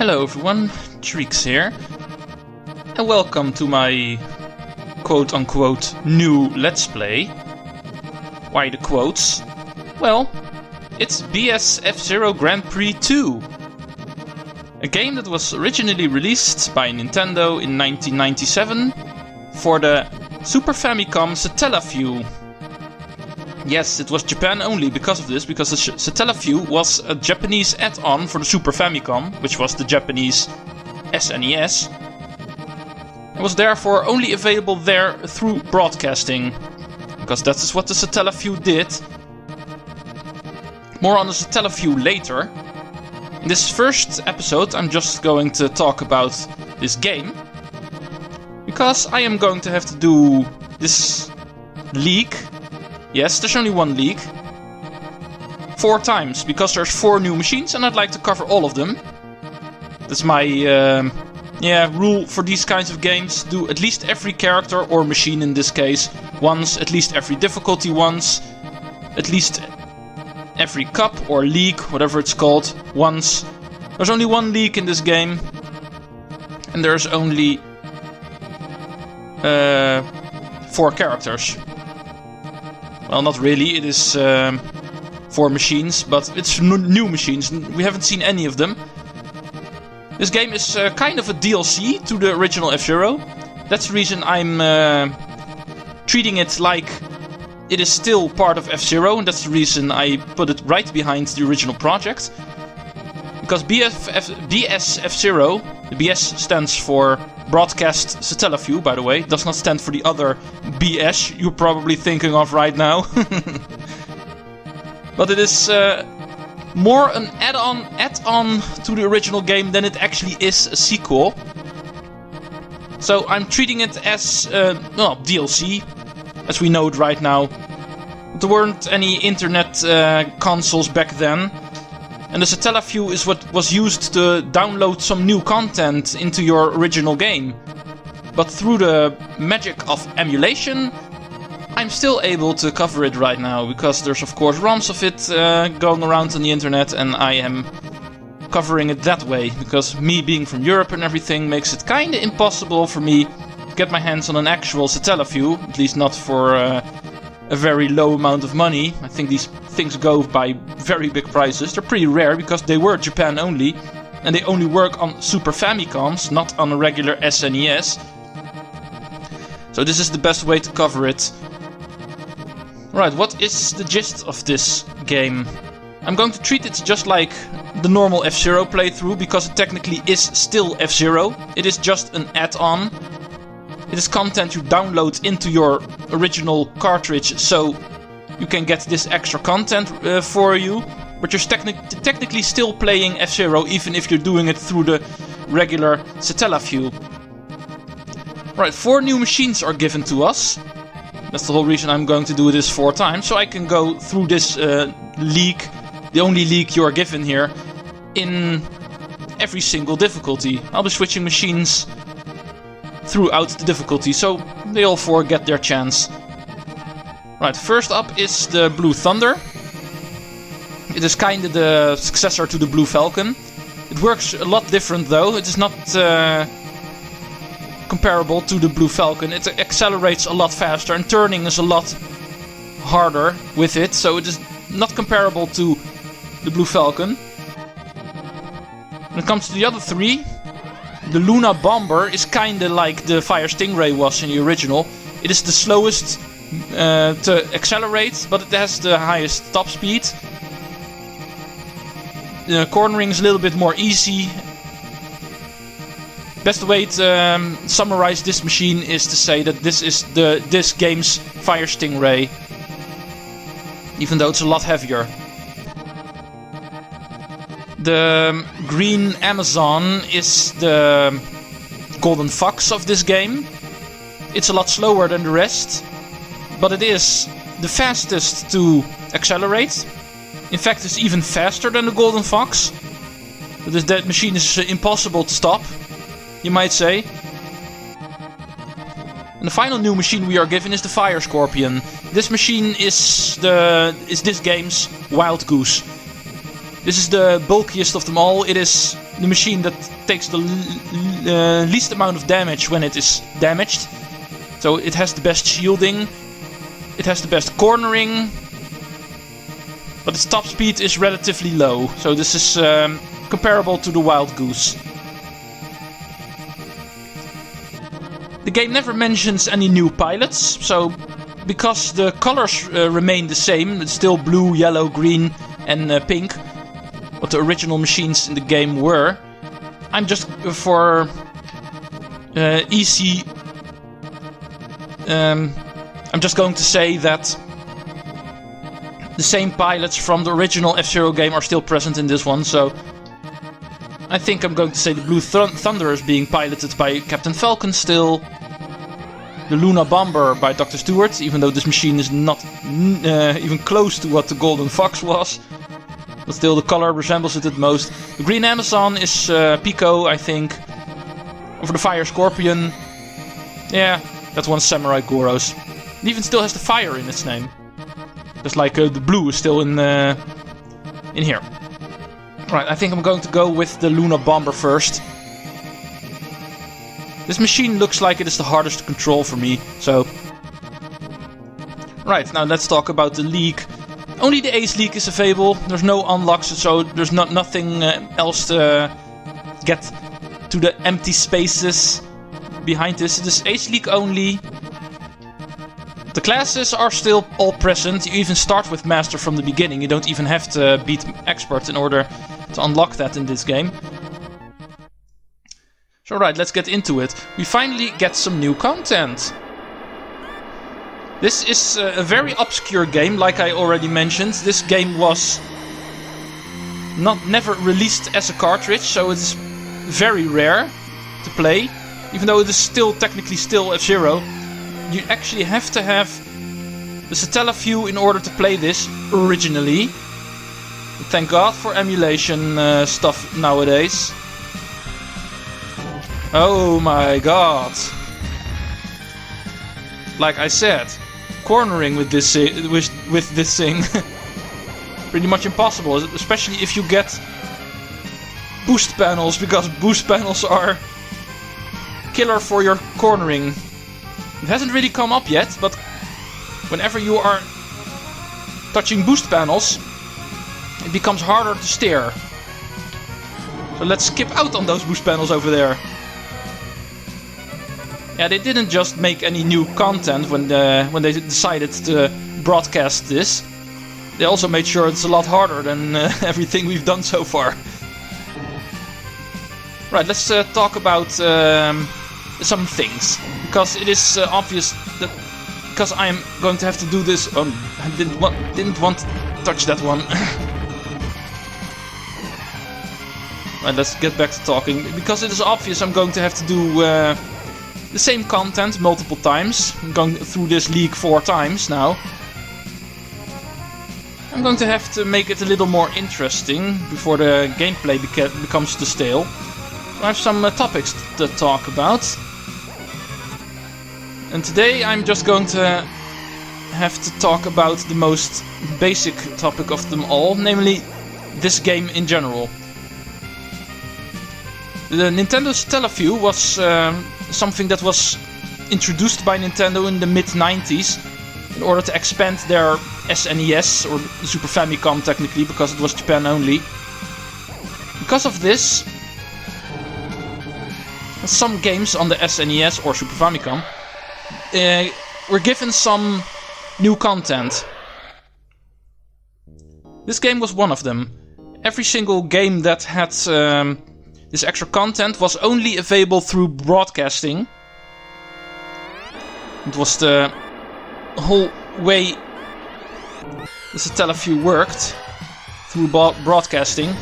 Hello everyone, Treecks here, and welcome to my quote-unquote new Let's Play. Why the quotes? Well, it's BS F-Zero Grand Prix 2, a game that was originally released by Nintendo in 1997 for the Super Famicom Satellaview. Yes, it was Japan only because of this, because the Satellaview was a Japanese add-on for the Super Famicom, which was the Japanese SNES. It was therefore only available there through broadcasting, because that is what the Satellaview did. More on the Satellaview later. In this first episode I'm just going to talk about this game, because I am going to have to do this leak. Yes, there's only one leak. 4 times, because there's 4 new machines and I'd like to cover all of them. That's my rule for these kinds of games. Do at least every character or machine in this case once, at least every difficulty once, at least every cup or league, whatever it's called, once. There's only one leak in this game, and there's only 4 characters. Well, not really, it is 4 machines, but it's new machines, we haven't seen any of them. This game is kind of a DLC to the original F-Zero. That's the reason I'm treating it like it is still part of F-Zero, and that's the reason I put it right behind the original project. Because BS F-Zero, the BS stands for Broadcast Satellaview, by the way. It does not stand for the other BS you're probably thinking of right now. But it is more an add-on to the original game than it actually is a sequel. So I'm treating it as DLC, as we know it right now. There weren't any internet consoles back then. And the Satellaview is what was used to download some new content into your original game. But through the magic of emulation, I'm still able to cover it right now, because there's of course ROMs of it going around on the internet, and I am covering it that way, because me being from Europe and everything makes it kinda impossible for me to get my hands on an actual Satellaview, at least not for a very low amount of money. I think these things go by very big prices. They're pretty rare because they were Japan only, and they only work on Super Famicoms, not on a regular SNES. So this is the best way to cover it. Right, what is the gist of this game? I'm going to treat it just like the normal F-Zero playthrough, because it technically is still F-Zero. It is just an add-on. It is content you download into your original cartridge, so you can get this extra content for you. But you're technically still playing F-Zero, even if you're doing it through the regular Satellaview. Right, 4 new machines are given to us. That's the whole reason I'm going to do this 4 times, so I can go through this leak, the only leak you are given here, in every single difficulty. I'll be switching machines throughout the difficulty, so they all 4 get their chance. Right, first up is the Blue Thunder. It is kinda the successor to the Blue Falcon. It works a lot different though. It is not comparable to the Blue Falcon. It accelerates a lot faster, and turning is a lot harder with it, so it is not comparable to the Blue Falcon. When it comes to the other 3, the Luna Bomber is kinda like the Fire Stingray was in the original. It is the slowest to accelerate, but it has the highest top speed. The cornering is a little bit more easy. Best way to summarize this machine is to say that this is this game's Fire Stingray, even though it's a lot heavier. The Green Amazon is the Golden Fox of this game. It's a lot slower than the rest, but it is the fastest to accelerate. In fact, it's even faster than the Golden Fox. That machine is impossible to stop, you might say. And the final new machine we are given is the Fire Scorpion. This machine is this game's Wild Goose. This is the bulkiest of them all. It is the machine that takes the least amount of damage when it is damaged. So it has the best shielding, it has the best cornering, but its top speed is relatively low. So this is comparable to the Wild Goose. The game never mentions any new pilots, so because the colors remain the same, it's still blue, yellow, green and pink, what the original machines in the game were. I'm just for easy. I'm just going to say that the same pilots from the original F-Zero game are still present in this one. So I think I'm going to say the Blue Thunder is being piloted by Captain Falcon still. The Luna Bomber by Dr. Stewart, even though this machine is not even close to what the Golden Fox was. But still, the color resembles it at most. The Green Amazon is Pico, I think. Over the Fire Scorpion. Yeah, that one's Samurai Goros. It even still has the fire in its name. Just like the blue is still in here. Right, I think I'm going to go with the Luna Bomber first. This machine looks like it is the hardest to control for me, so... Right, now let's talk about the League. Only the Ace League is available, there's no unlocks, so there's nothing else to get to the empty spaces behind this. It is Ace League only. The classes are still all present, you even start with Master from the beginning, you don't even have to beat Expert in order to unlock that in this game. So right, let's get into it. We finally get some new content. This is a very obscure game, like I already mentioned. This game was never released as a cartridge, so it is very rare to play. Even though it is still technically still F-Zero, you actually have to have the Satellaview in order to play this originally. Thank God for emulation stuff nowadays. Oh my god. Like I said, cornering with this thing pretty much impossible, especially if you get boost panels, because boost panels are killer for your cornering. It hasn't really come up yet, but whenever you are touching boost panels, it becomes harder to steer. So let's skip out on those boost panels over there. Yeah, they didn't just make any new content when they decided to broadcast this. They also made sure it's a lot harder than everything we've done so far. Right, let's talk about some things. Because it is obvious that because I'm going to have to do this. I didn't want to touch that one. Right, let's get back to talking. Because it is obvious I'm going to have to do the same content multiple times. I'm going through this league 4 times now. I'm going to have to make it a little more interesting before the gameplay becomes too stale. I have some topics to talk about. And today I'm just going to have to talk about the most basic topic of them all, namely this game in general. The Nintendo Satellaview was something that was introduced by Nintendo in the mid-90s in order to expand their SNES, or Super Famicom technically, because it was Japan only. Because of this, some games on the SNES or Super Famicom were given some new content. This game was one of them. Every single game that had this extra content was only available through broadcasting. It was the whole way the Satellaview worked, through broadcasting.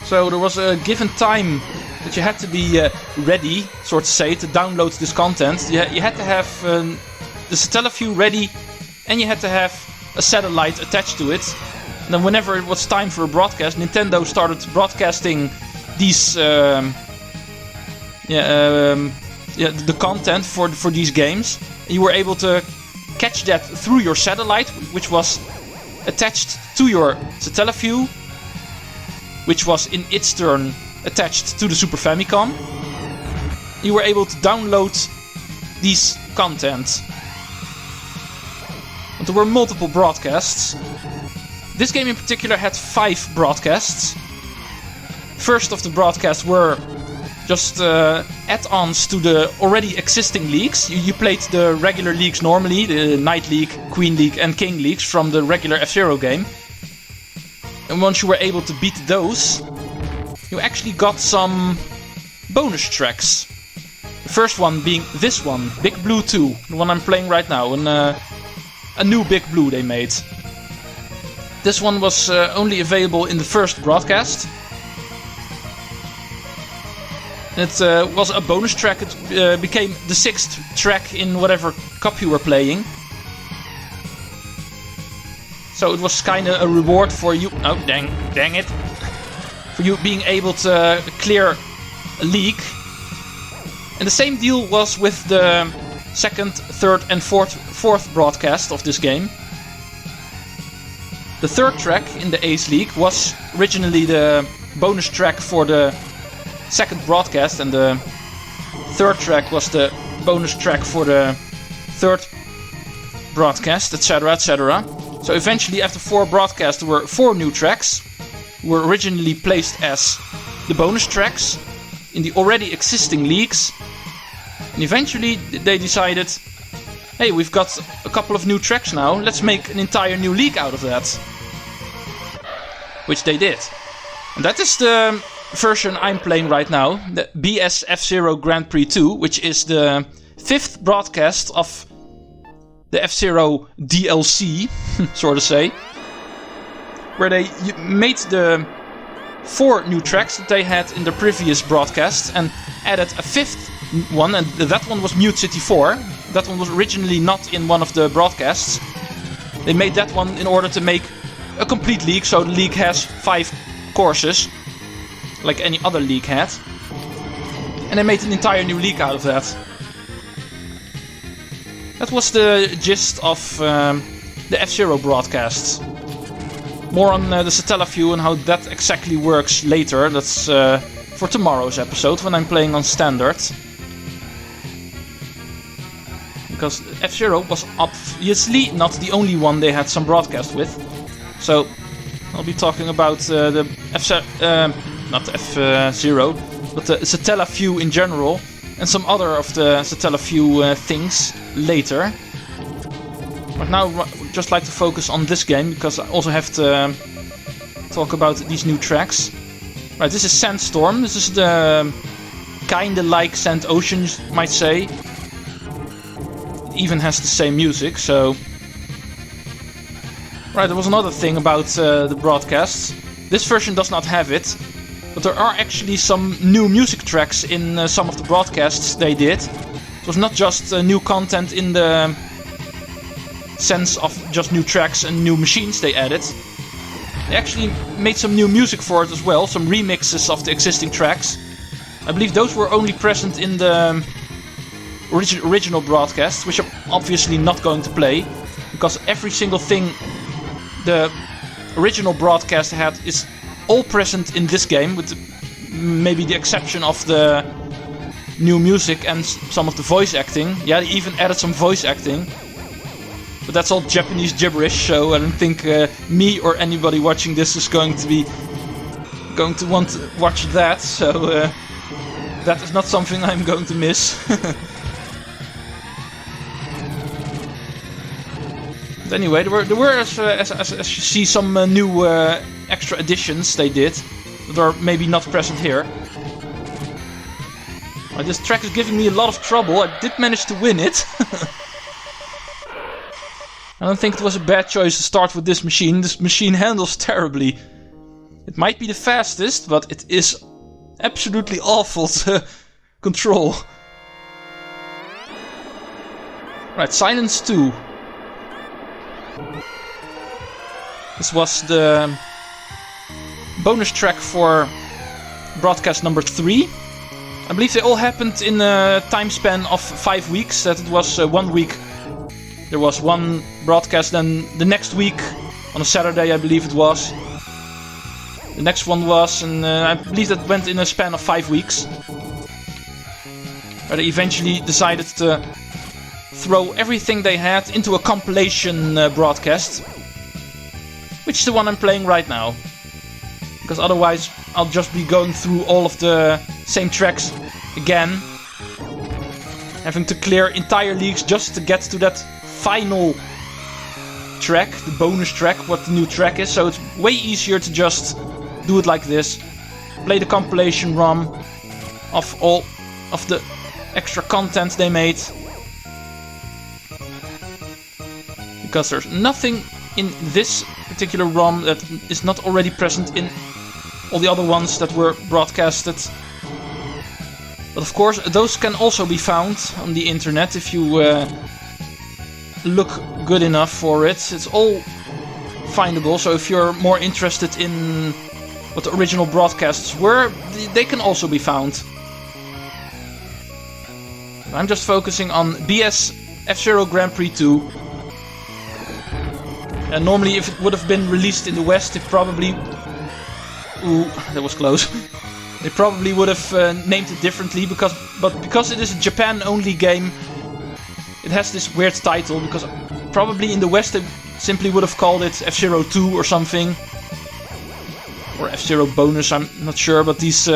So there was a given time that you had to be ready, so to say, to download this content. You had to have the Satellaview ready, and you had to have a satellite attached to it. And then whenever it was time for a broadcast, Nintendo started broadcasting these the content for these games. And you were able to catch that through your satellite, which was attached to your Satellaview. which was in its turn attached to the Super Famicom. You were able to download these content. And there were multiple broadcasts. This game in particular had 5 broadcasts. First of the broadcasts were just add-ons to the already existing leagues. You played the regular leagues normally, the Knight League, Queen League and King Leagues from the regular F-Zero game. And once you were able to beat those, you actually got some bonus tracks. The first one being this one, Big Blue 2, the one I'm playing right now, and a new Big Blue they made. This one was only available in the first broadcast. It was a bonus track. It became the 6th track in whatever cup you were playing. So it was kind of a reward for you. Oh, dang it! For you being able to clear a league. And the same deal was with the 2nd, 3rd, and 4th broadcast of this game. The 3rd track in the Ace League was originally the bonus track for the 2nd broadcast, and the 3rd track was the bonus track for the 3rd broadcast, etc, etc. So eventually, after 4 broadcasts, there were 4 new tracks, who were originally placed as the bonus tracks in the already existing leagues. And eventually they decided, hey, we've got a couple of new tracks now, let's make an entire new league out of that. Which they did. And that is the version I'm playing right now, the BS F-Zero Grand Prix 2, which is the 5th broadcast of the F-Zero DLC, so to say, where they made the 4 new tracks that they had in the previous broadcast and added a 5th one, and that one was Mute City 4. That one was originally not in one of the broadcasts. They made that one in order to make a complete league, so the league has 5 courses, like any other league had. And they made an entire new league out of that. That was the gist of the F-Zero broadcasts. More on the Satellaview and how that exactly works later. That's for tomorrow's episode when I'm playing on Standard. Because F-Zero was obviously not the only one they had some broadcast with. So I'll be talking about the not F-Zero, but the Satellaview in general, and some other of the Satellaview things later. But now I'd just like to focus on this game, because I also have to talk about these new tracks. Right, this is Sandstorm. This is the kinda like Sand Ocean, you might say. It even has the same music, so... Right, there was another thing about the broadcasts. This version does not have it, but there are actually some new music tracks in some of the broadcasts they did. It was not just new content in the sense of just new tracks and new machines they added. They actually made some new music for it as well, some remixes of the existing tracks. I believe those were only present in the original broadcast, which I'm obviously not going to play, because every single thing the original broadcast had is all present in this game, with maybe the exception of the new music and some of the voice acting. Yeah, they even added some voice acting. But that's all Japanese gibberish, so I don't think me or anybody watching this is going to want to watch that, so that is not something I'm going to miss. But anyway, there were as you see, some new extra additions they did that are maybe not present here. This track is giving me a lot of trouble. I did manage to win it. I don't think it was a bad choice to start with this machine. This machine handles terribly. It might be the fastest, but it is absolutely awful to control. Right, Silence 2. This was the bonus track for broadcast number 3. I believe they all happened in a time span of 5 weeks. That it was 1 week. There was one broadcast, then the next week, on a Saturday I believe it was, The next one was, and I believe that went in a span of 5 weeks. Where they eventually decided to throw everything they had into a compilation broadcast. Which is the one I'm playing right now. Because otherwise I'll just be going through all of the same tracks again. Having to clear entire leagues just to get to that final track, the bonus track, what the new track is. So it's way easier to just do it like this. Play the compilation ROM of all of the extra content they made. Because there's nothing in this particular ROM that is not already present in all the other ones that were broadcasted. But of course, those can also be found on the internet if you look good enough for it. It's all findable, so if you're more interested in what the original broadcasts were, they can also be found. I'm just focusing on BS F-Zero Grand Prix 2. And normally if it would have been released in the West, it probably... Ooh, that was close. They probably would have named it differently, but because it is a Japan-only game, it has this weird title, because probably in the West they simply would have called it F-Zero 2 or something. Or F-Zero Bonus, I'm not sure, but these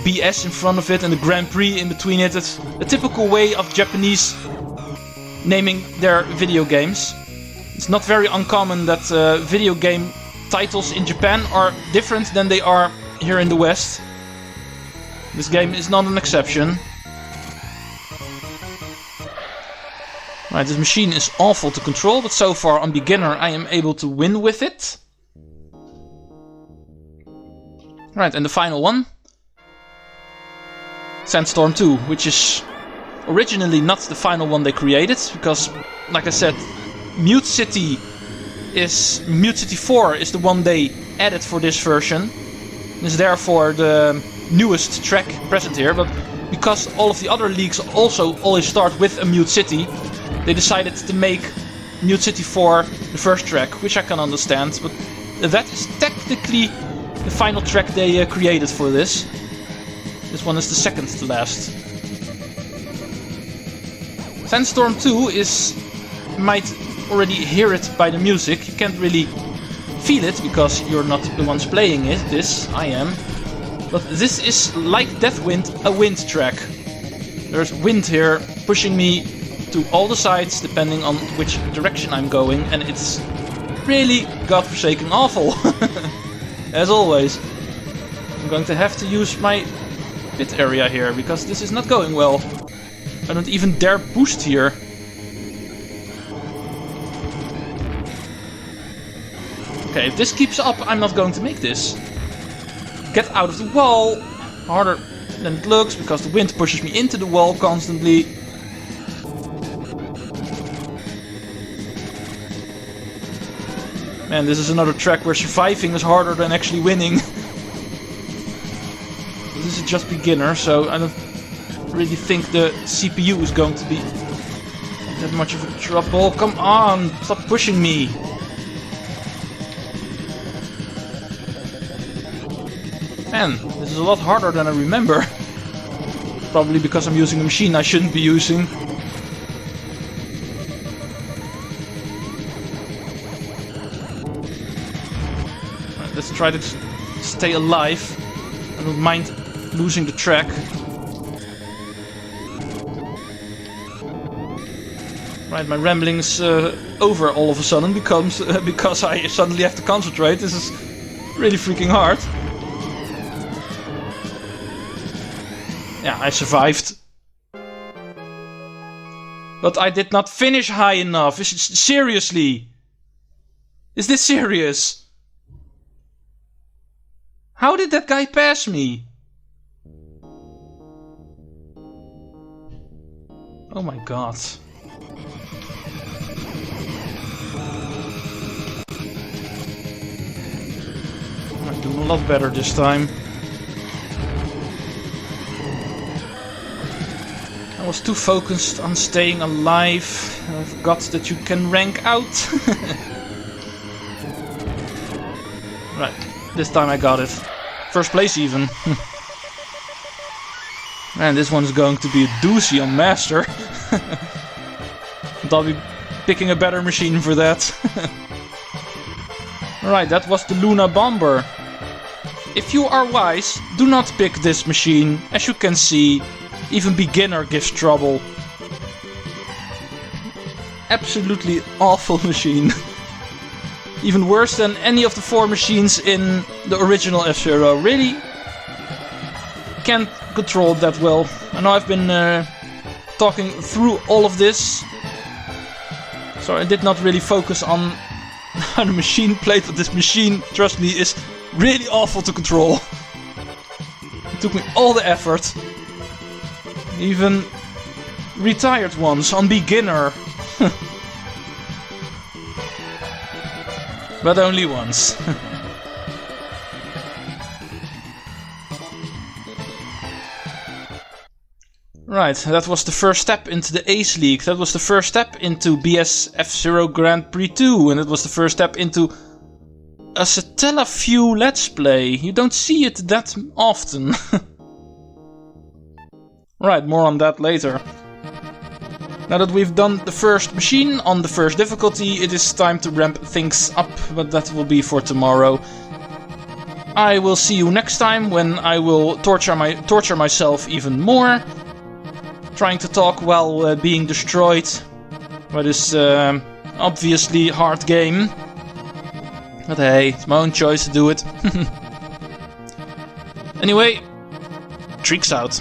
BS in front of it and the Grand Prix in between it, it's a typical way of Japanese naming their video games. It's not very uncommon that video game titles in Japan are different than they are here in the West. This game is not an exception. Right, this machine is awful to control, but so far on beginner I am able to win with it. Right, and the final one. Sandstorm 2, which is originally not the final one they created, because, like I said, Mute City 4 is the one they added for this version. And is therefore the newest track present here, but because all of the other leagues also always start with a Mute City, they decided to make Mute City 4 the first track, which I can understand, but that is technically the final track they created for this. This one is the second to last. Sandstorm 2 is... You might already hear it by the music. You can't really feel it because you're not the ones playing it. I am. But this is like Deathwind, a wind track. There's wind here pushing me to all the sides depending on which direction I'm going, and it's really godforsaken awful. As always. I'm going to have to use my pit area here, because this is not going well. I don't even dare boost here. Okay, if this keeps up, I'm not going to make this. Get out of the wall! Harder than it looks, because the wind pushes me into the wall constantly. Man, this is another track where surviving is harder than actually winning. This is just beginner, so I don't really think the CPU is going to be that much of a trouble. Come on, stop pushing me. Man, this is a lot harder than I remember. Probably because I'm using a machine I shouldn't be using. Right, let's try to stay alive. I don't mind losing the track. Right, my rambling's over all of a sudden because I suddenly have to concentrate. This is really freaking hard. Yeah, I survived. But I did not finish high enough. Seriously? Is this serious? How did that guy pass me? Oh my god. I'm doing a lot better this time. I was too focused on staying alive. I forgot that you can rank out. Right, this time I got it. First place even. Man, this one's going to be a doozy on Master. But I'll be picking a better machine for that. Right, that was the Luna Bomber. If you are wise, do not pick this machine. As you can see, even beginner gives trouble. Absolutely awful machine. Even worse than any of the 4 machines in the original F-Zero. Really can't control it that well. I know I've been talking through all of this, so I did not really focus on how the machine played, but this machine, trust me, is really awful to control. It took me all the effort. Even retired ones on beginner. But only once. Right, that was the first step into the Ace League. That was the first step into BS F-Zero Grand Prix 2. And it was the first step into a Satellaview Let's Play. You don't see it that often. Right, more on that later. Now that we've done the first machine on the first difficulty, it is time to ramp things up, but that will be for tomorrow. I will see you next time when I will torture myself even more. Trying to talk while being destroyed. But it's obviously hard game. But hey, it's my own choice to do it. Anyway, Treecks out.